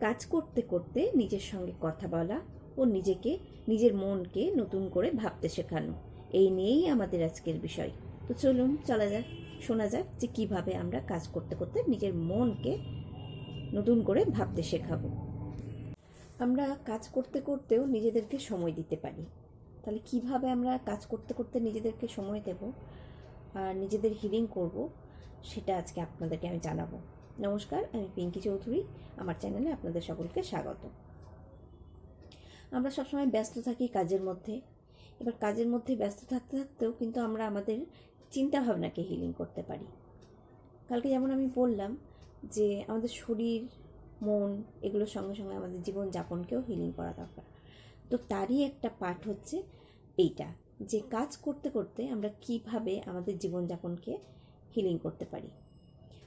কাজ করতে করতে নিজের সঙ্গে কথা বলা ও নিজের মনকে নতুন করে ভাবতে শেখানো, এই নিয়েই আমাদের আজকের বিষয়। তো চলুন শোনা যাক যে কিভাবে আমরা কাজ করতে করতে নিজের মনকে নতুন করে ভাবতে শেখাবো। আমরা কাজ করতে করতেও নিজেদেরকে সময় দিতে পারি। তাহলে কিভাবে আমরা কাজ করতে করতে নিজেদেরকে সময় দেব আর নিজেদের হিলিং করব, সেটা আজকে আপনাদেরকে আমি জানাবো। নমস্কার, আমি পিঙ্কি চৌধুরী। আমার চ্যানেলে আপনাদের সকলকে স্বাগত। আমরা সবসময় ব্যস্ত থাকি কাজের মধ্যে। এবার কাজের মধ্যে ব্যস্ত থাকতে থাকতেও কিন্তু আমরা আমাদের চিন্তাভাবনাকে হিলিং করতে পারি। কালকে যেমন আমি বললাম যে আমাদের শরীর, মন, এগুলোর সঙ্গে সঙ্গে আমাদের জীবনযাপনকেও হিলিং করা দরকার। তো তারই একটা পার্ট হচ্ছে এইটা, যে কাজ করতে করতে আমরা কিভাবে আমাদের জীবনযাপনকে হিলিং করতে পারি।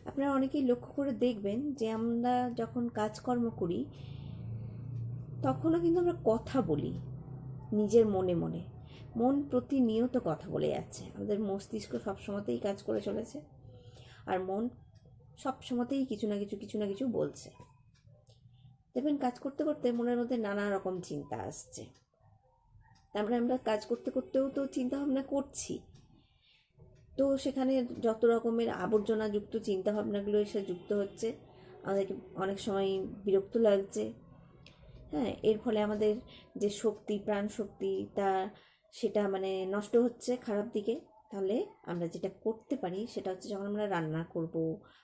আপনারা অনেকেই লক্ষ্য করে দেখবেন যে আমরা যখন কাজকর্ম করি তখনও কিন্তু আমরা কথা বলি নিজের মনে মনে। মন প্রতিনিয়ত কথা বলে যাচ্ছে। আমাদের মস্তিষ্ক সবসময়তেই কাজ করে চলেছে, আর মন সবসময়তেই কিছু না কিছু বলছে। দেখবেন কাজ করতে করতে মনের মধ্যে নানা রকম চিন্তা আসছে। তারপরে আমরা কাজ করতে করতেও তো চিন্তা ভাবনা করছি, তো সেখানে যত রকমের আবর্জনাযুক্ত চিন্তাভাবনাগুলো এসে যুক্ত হচ্ছে, আমাদেরকে অনেক সময় বিরক্ত লাগছে। হ্যাঁ, এর ফলে আমাদের যে শক্তি, প্রাণ শক্তি, সেটা নষ্ট হচ্ছে খারাপ দিকে। তাহলে আমরা যেটা করতে পারি সেটা হচ্ছে, যখন আমরা রান্না করব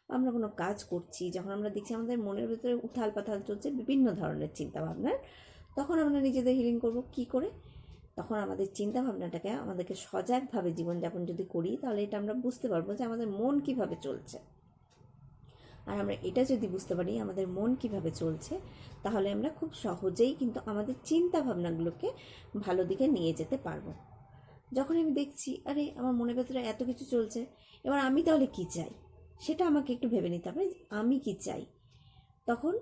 বা আমরা কোনো কাজ করছি, যখন আমরা দেখছি আমাদের মনের ভেতরে উথাল পাথাল চলছে বিভিন্ন ধরনের চিন্তাভাবনার, তখন আমরা নিজেদের হিলিং করব কি করে? তখন আমাদের চিন্তাভাবনাটাকে আমাদেরকে সজাগভাবে জীবনযাপন যদি করি, তাহলে এটা আমরা বুঝতে পারবো যে আমাদের মন কিভাবে চলছে। আর আমরা এটা যদি বুঝতে পারি আমাদের মন কিভাবে চলছে, তাহলে আমরা খুব সহজেই কিন্তু আমাদের চিন্তা ভাবনাগুলোকে ভালো দিকে নিয়ে যেতে পারবো। যখন আমি দেখছি আরে আমার মনের ভেতরে এত কিছু চলছে, এবার আমি তাহলে কি চাই সেটা আমাকে একটু ভেবে নিতে হবে। আমি কি চাই? তখন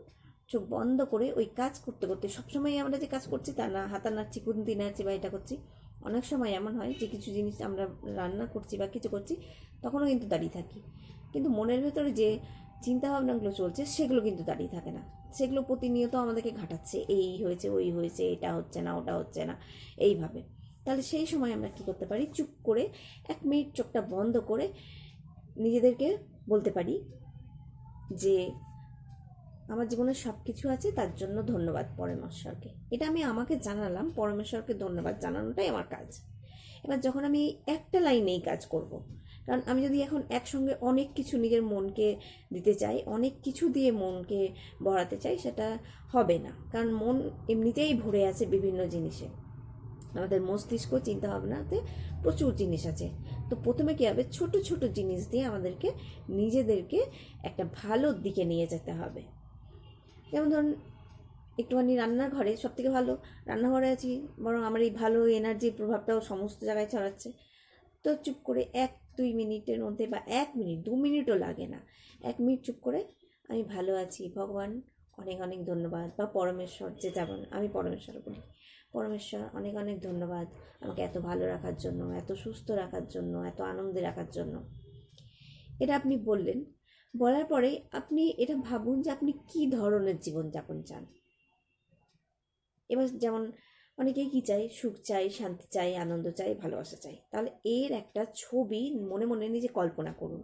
চোখ বন্ধ করে ওই কাজ করতে করতে, সবসময় আমরা যে কাজ করছি তা না, হাতা নাড়ছি, কুন্তি নাড়ছি বা এটা করছি। অনেক সময় এমন হয় যে কিছু জিনিস আমরা রান্না করছি বা কিছু করছি, তখনও কিন্তু দাঁড়িয়ে থাকি, কিন্তু মনের ভেতরে যে চিন্তাভাবনাগুলো চলছে সেগুলো কিন্তু দাঁড়িয়ে থাকে না। সেগুলো প্রতিনিয়ত আমাদেরকে ঘাটাচ্ছে, এই হয়েছে, ওই হয়েছে, এটা হচ্ছে না, ওটা হচ্ছে না, এইভাবে। তাহলে সেই সময় আমরা কী করতে পারি? চুপ করে 1 মিনিট চোখটা বন্ধ করে নিজেদেরকে বলতে পারি যে আমার জীবনে সব কিছু আছে, তার জন্য ধন্যবাদ পরমেশ্বরকে। এটা আমি আমাকে জানালাম, পরমেশ্বরকে ধন্যবাদ জানানোটাই আমার কাজ। এবার যখন আমি একটা লাইনেই কাজ করব, কারণ আমি যদি এখন একসঙ্গে অনেক কিছু নিজের মনকে দিতে চাই, অনেক কিছু দিয়ে মনকে ভরাতে চাই, সেটা হবে না। কারণ মন এমনিতেই ভরে আছে বিভিন্ন জিনিসে। আমাদের মস্তিষ্ক চিন্তাভাবনাতে প্রচুর জিনিস আছে। তো প্রথমে কী হবে? ছোট ছোট জিনিস দিয়ে আমাদেরকে নিজেদেরকে একটা ভালো দিকে নিয়ে যেতে হবে। যেমন ধরুন, একটুখানি রান্নার ঘরে, সব থেকে ভালো রান্নাঘরে আছি, বরং আমার এই ভালো এনার্জির প্রভাবটাও সমস্ত জায়গায় ছড়াচ্ছে। তো চুপ করে 1-2 মিনিটের মধ্যে, বা 1 মিনিট 2 মিনিটও লাগে না, 1 মিনিট চুপ করে আমি ভালো আছি, ভগবান অনেক অনেক ধন্যবাদ, বা পরমেশ্বর, যে যেমন আমি পরমেশ্বর বলি, পরমেশ্বর অনেক অনেক ধন্যবাদ আমাকে এত ভালো রাখার জন্য, এত সুস্থ রাখার জন্য, এত আনন্দে রাখার জন্য। এটা আপনি বললেন। বলার পরে আপনি এটা ভাবুন যে আপনি কি ধরনের জীবনযাপন চান। এবার যেমন অনেকেই কী চাই? সুখ চাই, শান্তি চাই, আনন্দ চাই, ভালোবাসা চাই। তাহলে এর একটা ছবি মনে মনে নিজে কল্পনা করুন,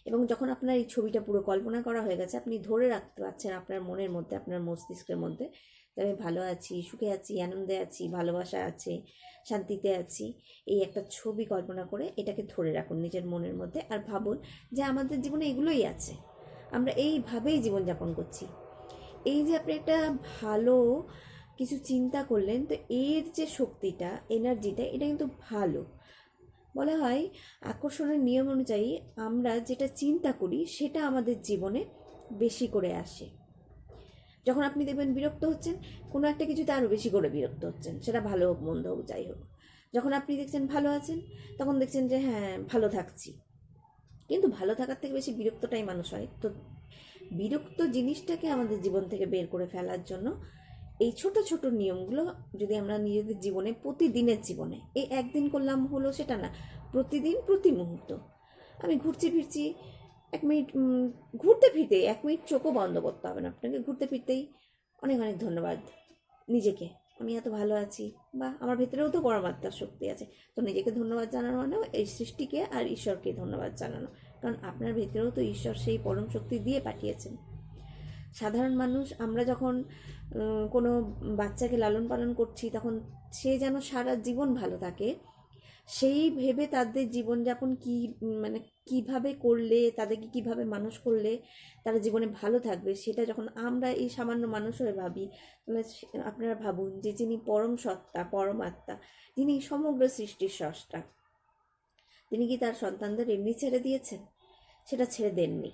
এবং যখন আপনার এই ছবিটা পুরো কল্পনা করা হয়ে গেছে, আপনি ধরে রাখতে পারছেন আপনার মনের মধ্যে, আপনার মস্তিষ্কের মধ্যে, যে আমি ভালো আছি, সুখে আছি, আনন্দে আছি, ভালোবাসা আছে, শান্তিতে আছি। এই একটা ছবি কল্পনা করে এটাকে ধরে রাখুন নিজের মনের মধ্যে, আর ভাবুন যে আমাদের জীবনে এগুলোই আছে, আমরা এইভাবেই জীবনযাপন করছি। এই যে আপনি একটা ভালো কিছু চিন্তা করলেন, তো এর যে শক্তিটা, এনার্জিটা, এটা কিন্তু ভালো। বলা হয় আকর্ষণের নিয়ম অনুযায়ী আমরা যেটা চিন্তা করি সেটা আমাদের জীবনে বেশি করে আসে। যখন আপনি দেখবেন বিরক্ত হচ্ছেন কোনো একটা কিছুতে, আরও বেশি করে বিরক্ত হচ্ছেন, সেটা ভালো হোক মন্দ হোক যাই হোক। যখন আপনি দেখছেন ভালো আছেন, তখন দেখছেন যে হ্যাঁ ভালো থাকছি। কিন্তু ভালো থাকার থেকে বেশি বিরক্তটাই মানুষ হয়। তো বিরক্ত জিনিসটাকে আমাদের জীবন থেকে বের করে ফেলার জন্য এই ছোট ছোট নিয়মগুলো যদি আমরা নিজেদের জীবনে, প্রতিদিনের জীবনে, এই একদিন করলাম হলো সেটা না, প্রতিদিন, প্রতি মুহূর্ত আমি ঘুরছি ফিরছি, 1 মিনিট ঘুরতে ফিরতে 1 মিনিট চোখও বন্ধ করতে হবে না আপনাকে, ঘুরতে ফিরতেই অনেক অনেক ধন্যবাদ নিজেকে, আমি এত ভালো আছি, বা আমার ভেতরেও তো পরমাত্মার শক্তি আছে। তো নিজেকে ধন্যবাদ জানানো মানেও এই সৃষ্টিকে আর ঈশ্বরকে ধন্যবাদ জানানো, কারণ আপনার ভেতরেও তো ঈশ্বর সেই পরম শক্তি দিয়ে পাঠিয়েছেন। সাধারণ মানুষ আমরা যখন কোনো বাচ্চাকে লালন পালন করছি, তখন সে যেন সারা জীবন ভালো থাকে সেই ভেবে তাদের জীবনযাপন কি মানে কিভাবে করলে, তাদেরকে কিভাবে মানুষ করলে তারা জীবনে ভালো থাকবে, সেটা যখন আমরা এই সামান্য মানুষ হয়ে ভাবি, তাহলে আপনারা ভাবুন যে যিনি পরম সত্তা, পরমাত্মা, যিনি সমগ্র সৃষ্টির স্রষ্টা, তিনি কি তার সন্তানদের এমনি ছেড়ে দিয়েছেন? সেটা ছেড়ে দেননি।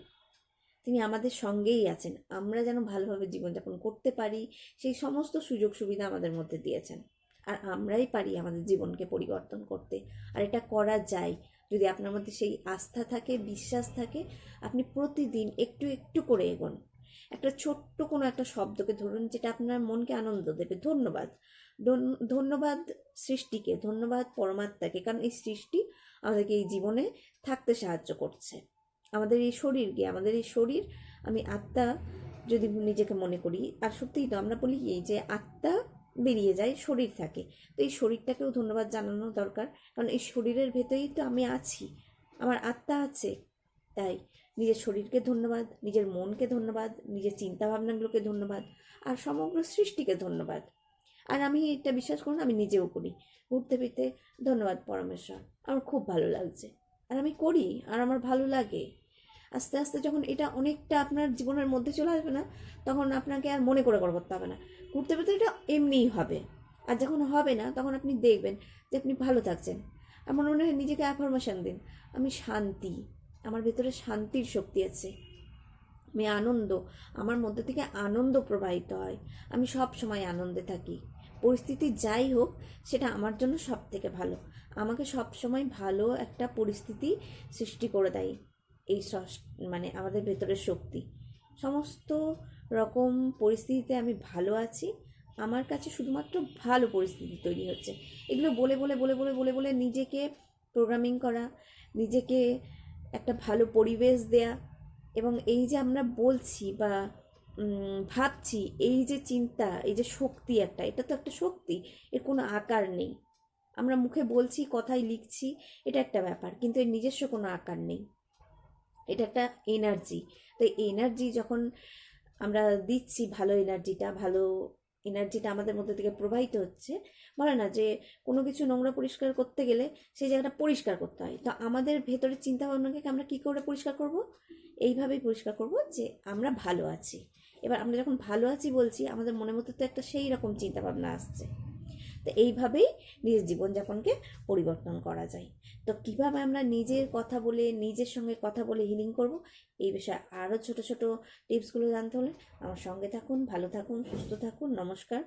তিনি আমাদের সঙ্গেই আছেন, আমরা যেন ভালোভাবে জীবনযাপন করতে পারি সেই সমস্ত সুযোগ সুবিধা আমাদের মধ্যে দিয়েছেন। আর আমরাই পারি আমাদের জীবনকে পরিবর্তন করতে, আর এটা করা যায় যদি আপনার মধ্যে সেই আস্থা থাকে, বিশ্বাস থাকে। আপনি প্রতিদিন একটু একটু করে এগোন, একটা ছোট্ট কোনো একটা শব্দকে ধরুন যেটা আপনার মনকে আনন্দ দেবে। ধন্যবাদ, ধন্যবাদ সৃষ্টিকে, ধন্যবাদ পরমাত্মাকে, কারণ এই সৃষ্টি আমাদেরকে এই জীবনে থাকতে সাহায্য করছে। আমাদের এই শরীরকে, আমাদের এই শরীর, আমি আত্মা যদি নিজেকে মনে করি, আর সত্যিই তো আমরা বলি কি যে আত্মা বেরিয়ে যায়, শরীর থাকে, তো এই শরীরটাকেও ধন্যবাদ জানানো দরকার, কারণ এই শরীরের ভেতরেই তো আমি আছি, আমার আত্মা আছে। তাই নিজের শরীরকে ধন্যবাদ, নিজের মনকে ধন্যবাদ, নিজের চিন্তাভাবনাগুলোকে ধন্যবাদ, আর সমগ্র সৃষ্টিকে ধন্যবাদ। আর আমি এটা বিশ্বাস করুন, আমি নিজেও করি, ঘুরতে ফিরতে ধন্যবাদ পরমেশ্বর, আমার খুব ভালো লাগছে, আর আমি করি, আর আমার ভালো লাগে। আস্তে আস্তে যখন এটা অনেকটা আপনার জীবনের মধ্যে চলে আসবে না, তখন আপনাকে আর মনে করে করতে হবে না, ঘুরতে ফিরতে এটা এমনিই হবে। আর যখন হবে না, তখন আপনি দেখবেন যে আপনি ভালো থাকছেন। আমার মনে হয় নিজেকে অ্যাফার্মেশন দিন, আমি শান্তি, আমার ভেতরে শান্তির শক্তি আছে, আমি আনন্দ, আমার মধ্যে থেকে আনন্দ প্রবাহিত হয়, আমি সব সময় আনন্দে থাকি। পরিস্থিতি যাই হোক, সেটা আমার জন্য সব থেকে ভালো, আমাকে সব সময় ভালো একটা পরিস্থিতি সৃষ্টি করে দেয় এই মানে আমাদের ভেতরের শক্তি। সমস্ত রকম পরিস্থিতিতে আমি ভালো আছি, আমার কাছে শুধুমাত্র ভালো পরিস্থিতি তৈরি হচ্ছে। এগুলো বলে বলে বলে বলে বলে বলে নিজেকে প্রোগ্রামিং করা, নিজেকে একটা ভালো পরিবেশ দেয়া, এবং এই যে আমরা বলছি বা ভাবছি, এই যে চিন্তা, এই যে শক্তি একটা, এটা তো একটা শক্তি, এর কোনো আকার নেই। আমরা মুখে বলছি, কথায় লিখছি, এটা একটা ব্যাপার, কিন্তু এর নিজস্ব কোনো আকার নেই, এটা একটা এনার্জি। তো এনার্জি যখন আমরা দিচ্ছি, ভালো এনার্জিটা আমাদের মধ্যে থেকে প্রবাহিত হচ্ছে। বলে না যে কোনো কিছু নোংরা পরিষ্কার করতে গেলে সেই জায়গাটা পরিষ্কার করতে হয়, তো আমাদের ভেতরের চিন্তাভাবনাকে আমরা কী করে পরিষ্কার করব? এইভাবেই পরিষ্কার করব যে আমরা ভালো আছি। এবার আমরা যখন ভালো আছি বলছি, আমাদের মনের মধ্যে তো একটা সেই রকম চিন্তাভাবনা আসছে। তো এইভাবেই নিজের জীবনযাপনকে পরিবর্তন করা যায়। তো কীভাবে আমরা নিজের কথা বলে, নিজের সঙ্গে কথা বলে হিলিং করব, এই বিষয়ে আরও ছোট ছোট টিপসগুলো জানতে হলে আমার সঙ্গে থাকুন, ভালো থাকুন, সুস্থ থাকুন। নমস্কার।